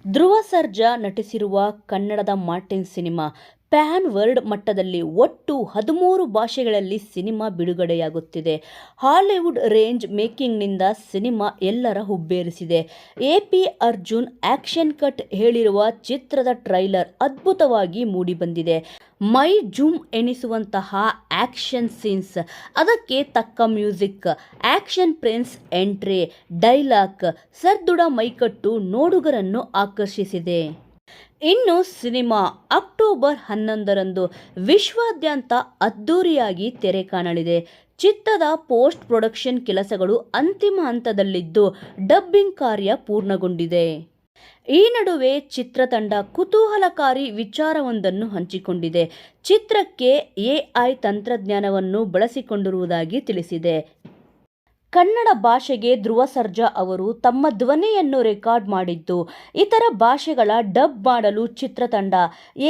ಧ್ರುವ ಸರ್ಜಾ ನಟಿಸಿರುವ ಕನ್ನಡದ Martin cinema PAN world ಮಟ್ಟದಲ್ಲಿ ಒಟ್ಟು 13 ಭಾಷೆಗಳಲ್ಲಿ ಸಿನಿಮಾ ಬಿಡುಗಡೆಯಾಗುತ್ತಿದೆ. ಹಾಲಿವುಡ್ ರೇಂಜ್ ಮೇಕಿಂಗ್ನಿಂದ ಸಿನಿಮಾ ಎಲ್ಲರ ಹುಬ್ಬೇರಿಸಿದೆ. ಎಪಿ ಅರ್ಜುನ್ ಆಕ್ಷನ್ ಕಟ್ ಹೇಳಿರುವ ಚಿತ್ರದ ಟ್ರೈಲರ್ ಅದ್ಭುತವಾಗಿ ಮೂಡಿಬಂದಿದೆ. ಮೈ ಜೂಮ್ ಎನಿಸುವಂತಹ ಆಕ್ಷನ್ ಸೀನ್ಸ್, ಅದಕ್ಕೆ ತಕ್ಕ music, action prince entry, dialogue, ಸರ್ದುಡ ಮೈಕಟ್ಟು ನೋಡುಗರನ್ನು ಆಕರ್ಷಿಸಿದೆ. ಇನ್ನು ಸಿನಿಮಾ ಅಕ್ಟೋಬರ್ 11ರಂದು ವಿಶ್ವಾದ್ಯಂತ ಅದ್ದೂರಿಯಾಗಿ ತೆರೆ ಕಾಣಲಿದೆ. ಚಿತ್ರದ ಪೋಸ್ಟ್ ಪ್ರೊಡಕ್ಷನ್ ಕೆಲಸಗಳು ಅಂತಿಮ ಹಂತದಲ್ಲಿದ್ದು ಡಬ್ಬಿಂಗ್ ಕಾರ್ಯ ಪೂರ್ಣಗೊಂಡಿದೆ. ಈ ನಡುವೆ ಚಿತ್ರತಂಡ ಕುತೂಹಲಕಾರಿ ವಿಚಾರವೊಂದನ್ನು ಹಂಚಿಕೊಂಡಿದೆ. ಚಿತ್ರಕ್ಕೆ ಎಐ ತಂತ್ರಜ್ಞಾನವನ್ನು ಬಳಸಿಕೊಂಡಿರುವುದಾಗಿ ತಿಳಿಸಿದೆ. ಕನ್ನಡ ಭಾಷೆಗೆ ಧ್ರುವ ಸರ್ಜಾ ಅವರು ತಮ್ಮ ಧ್ವನಿಯನ್ನು ರೆಕಾರ್ಡ್ ಮಾಡಿದ್ದು, ಇತರ ಭಾಷೆಗಳ ಡಬ್ ಮಾಡಲು ಚಿತ್ರತಂಡ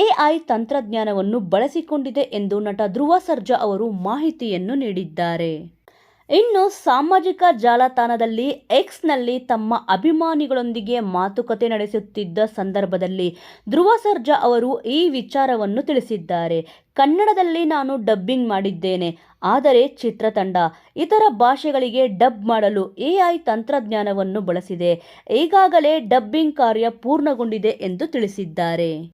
ಎಐ ತಂತ್ರಜ್ಞಾನವನ್ನು ಬಳಸಿಕೊಂಡಿದೆ ಎಂದು ನಟ ಧ್ರುವ ಸರ್ಜಾ ಅವರು ಮಾಹಿತಿಯನ್ನು ನೀಡಿದ್ದಾರೆ. ಇನ್ನು ಸಾಮಾಜಿಕ ಜಾಲತಾಣದಲ್ಲಿ ಎಕ್ಸ್ನಲ್ಲಿ ತಮ್ಮ ಅಭಿಮಾನಿಗಳೊಂದಿಗೆ ಮಾತುಕತೆ ನಡೆಸುತ್ತಿದ್ದ ಸಂದರ್ಭದಲ್ಲಿ ಧ್ರುವ ಸರ್ಜಾ ಅವರು ಈ ವಿಚಾರವನ್ನು ತಿಳಿಸಿದ್ದಾರೆ. ಕನ್ನಡದಲ್ಲಿ ನಾನು ಡಬ್ಬಿಂಗ್ ಮಾಡಿದ್ದೇನೆ, ಆದರೆ ಚಿತ್ರತಂಡ ಇತರ ಭಾಷೆಗಳಿಗೆ ಡಬ್ ಮಾಡಲು ಎಐ ತಂತ್ರಜ್ಞಾನವನ್ನು ಬಳಸಿದೆ. ಈಗಾಗಲೇ ಡಬ್ಬಿಂಗ್ ಕಾರ್ಯ ಪೂರ್ಣಗೊಂಡಿದೆ ಎಂದು ತಿಳಿಸಿದ್ದಾರೆ.